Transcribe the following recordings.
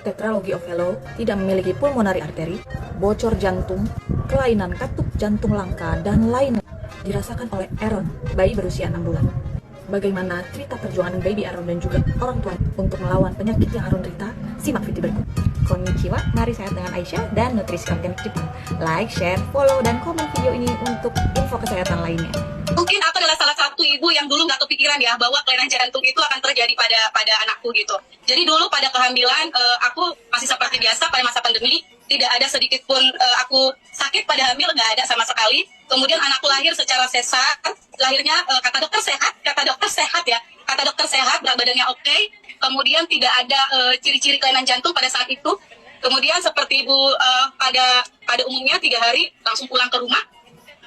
tetralogy of Fallot, tidak memiliki pulmonary artery, bocor jantung, kelainan katup jantung langka, dan lainnya dirasakan oleh Aaron, bayi berusia 6 bulan. Bagaimana cerita perjuangan baby Aaron dan juga orang tua untuk melawan penyakit yang Aaron derita? Simak video berikut. Konnichiwa, mari sehat dengan Aisyah dan nutrisi konten Jepang. Like, share, follow, dan komen video ini untuk info kesehatan lainnya. Mungkin aku adalah salah satu ibu yang dulu nggak kepikiran ya bahwa kelainan jantung itu akan terjadi pada anakku gitu. Jadi dulu pada kehamilan aku masih seperti biasa pada masa pandemi, tidak ada sedikit pun aku sakit pada hamil, nggak ada sama sekali. Kemudian anakku lahir secara sesar, lahirnya kata dokter sehat ya, kata dokter sehat, berat badannya oke. Kemudian tidak ada ciri-ciri kelainan jantung pada saat itu. Kemudian seperti ibu pada umumnya 3 hari langsung pulang ke rumah.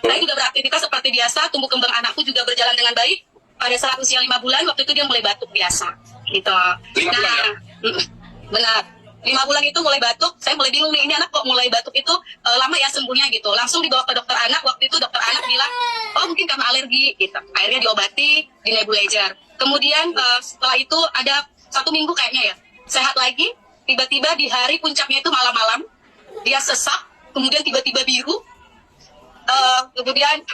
Saya juga beraktivitas seperti biasa, tumbuh kembang anakku juga berjalan dengan baik. Pada saat usia 5 bulan, waktu itu dia mulai batuk biasa. Gitu. 5 bulan ya? Benar. 5 bulan itu mulai batuk, saya mulai bingung nih, ini anak kok mulai batuk itu lama ya sembuhnya gitu. Langsung dibawa ke dokter anak, waktu itu dokter anak bilang, oh mungkin karena alergi gitu. Akhirnya diobati, di nebulizer. Kemudian setelah itu ada 1 minggu kayaknya ya, sehat lagi, tiba-tiba di hari puncaknya itu malam-malam, dia sesak, kemudian tiba-tiba biru, kemudian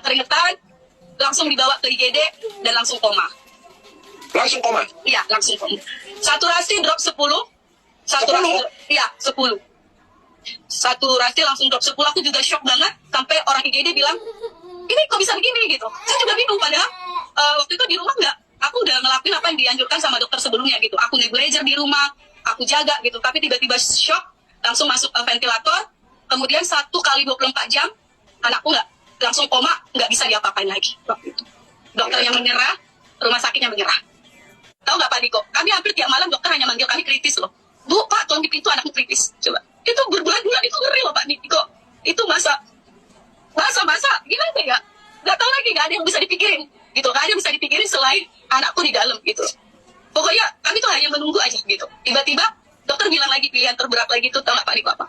keringetan, langsung dibawa ke IGD dan langsung koma. Langsung koma? Iya, langsung koma. Saturasi drop 10. 10? Iya, 10. Saturasi langsung drop 10. Aku juga shock banget. Sampai orang IGD bilang, ini kok bisa begini gitu. Saya juga bingung, padahal waktu itu di rumah aku udah ngelakuin apa yang dianjurkan sama dokter sebelumnya gitu. Aku nebulizer di rumah, aku jaga gitu. Tapi tiba-tiba shock, langsung masuk ventilator. Kemudian 1 kali 24 jam, anakku langsung koma, nggak bisa diapa-apain lagi waktu itu. Dokternya menyerah, rumah sakitnya menyerah. Tahu nggak Pak Niko? Kami hampir tiap malam dokter hanya manggil kami kritis loh. Bu, Pak, tolong di pintu anakmu kritis. Coba. Itu berbulan-bulan itu ngeri loh Pak Niko. Itu masa gimana ya? Nggak tahu lagi, nggak ada yang bisa dipikirin. Gitu, nggak ada yang bisa dipikirin selain anakku di dalam gitu. Pokoknya kami tuh hanya menunggu aja gitu. Tiba-tiba dokter bilang lagi pilihan terberat lagi tuh, tahu nggak Pak Niko apa?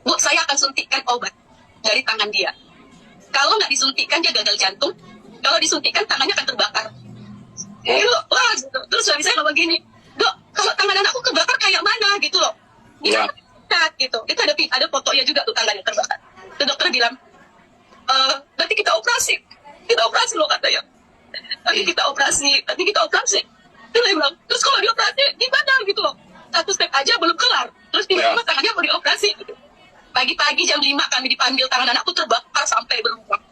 Bu, saya akan suntikkan obat dari tangan dia. Kalau nggak disuntikkan dia gagal jantung. Kalau disuntikkan tangannya akan terbakar. Gitu, wah gitu. Terus suami saya ngomong gini, Dok, kalau tangan anakku kebakar kayak mana gitu loh. Iya, gitu. Itu ada fotonya juga tuh tangannya terbakar. Terus dokter bilang, nanti kita operasi loh katanya. Nanti kita operasi. Terus dia bilang, terus kalau dioperasi gimana gitu loh. 1 step aja belum kelar. Terus tiba-tiba tangannya mau dioperasi gitu. Pagi-pagi jam 5 kami dipanggil, tangan anakku terbakar sampai berlubang.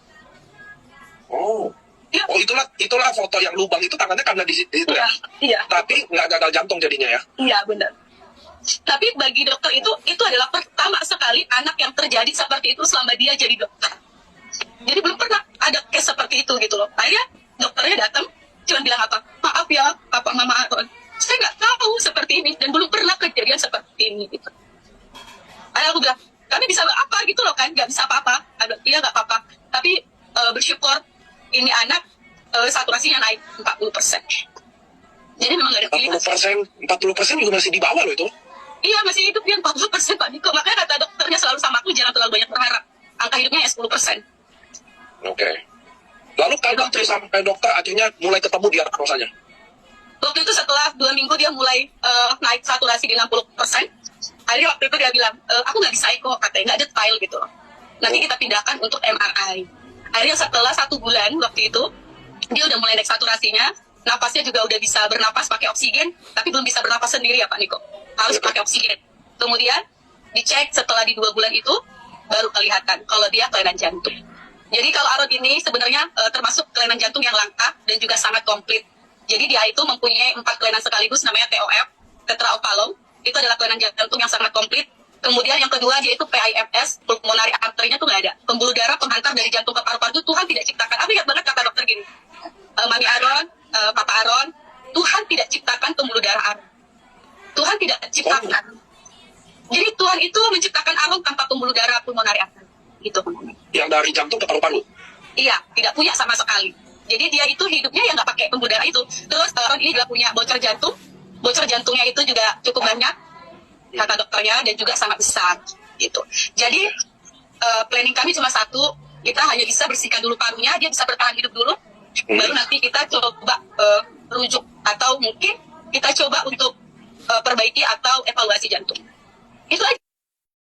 Oh. Ya. Oh, itulah foto yang lubang itu tangannya karena di situ ya? Iya. Tapi nggak gagal jantung jadinya ya? Iya, benar. Tapi bagi dokter itu adalah pertama sekali anak yang terjadi seperti itu selama dia jadi dokter. Jadi belum pernah ada case seperti itu gitu loh. Akhirnya dokternya datang, cuma bilang apa? Maaf ya, Bapak Mama Aaron. Saya nggak tahu seperti ini dan belum pernah kejadian seperti ini gitu. Akhirnya aku bilang, kami bisa apa gitu loh kan? Nggak bisa apa-apa. Iya nggak apa-apa. Tapi bersyukur ini anak saturasinya naik 40%. Jadi memang nggak ada pilihan. 40% juga masih di bawah loh itu. Iya, masih hidup dia 40% Pak Niko. Makanya kata dokternya selalu sama aku, jangan terlalu banyak berharap. Angka hidupnya ya 10%. Oke. Lalu kan dokter sampai dokter akhirnya mulai ketemu dia rasanya. Waktu itu setelah 2 minggu dia mulai naik saturasi di 60%. Akhirnya waktu itu dia bilang, aku nggak bisa kok, katanya nggak detail gitu loh. Nanti kita pindahkan untuk MRI. Akhirnya setelah 1 bulan waktu itu, dia udah mulai naik saturasinya, napasnya juga udah bisa bernapas pakai oksigen, tapi belum bisa bernapas sendiri ya Pak Niko. Harus pakai oksigen. Kemudian dicek setelah di 2 bulan itu, baru kelihatan kalau dia kelainan jantung. Jadi kalau Aaron ini sebenarnya termasuk kelainan jantung yang langka dan juga sangat komplit. Jadi dia itu mempunyai 4 kelainan sekaligus, namanya TOF, tetra of Fallot. Itu adalah kelainan jantung yang sangat komplit. Kemudian yang kedua dia itu PIMS, pulmonary arterinya tuh nggak ada. Pembuluh darah penghantar dari jantung ke paru-paru itu Tuhan tidak ciptakan. Aku ingat banget kata dokter gini, Mami Aaron, Papa Aaron, Tuhan tidak ciptakan pembuluh darah Aaron. Tuhan tidak ciptakan. Jadi Tuhan itu menciptakan Aaron tanpa pembuluh darah pulmonary artery. Gitu. Yang dari jantung ke paru-paru? Iya, tidak punya sama sekali. Jadi dia itu hidupnya ya nggak pakai pembuluh darah itu. Terus Aaron ini juga punya bocor jantung. Bocor jantungnya itu juga cukup banyak kata dokternya dan juga sangat besar gitu. Jadi planning kami cuma satu, kita hanya bisa bersihkan dulu parunya, dia bisa bertahan hidup dulu, baru nanti kita coba rujuk atau mungkin kita coba untuk perbaiki atau evaluasi jantung. Itu aja.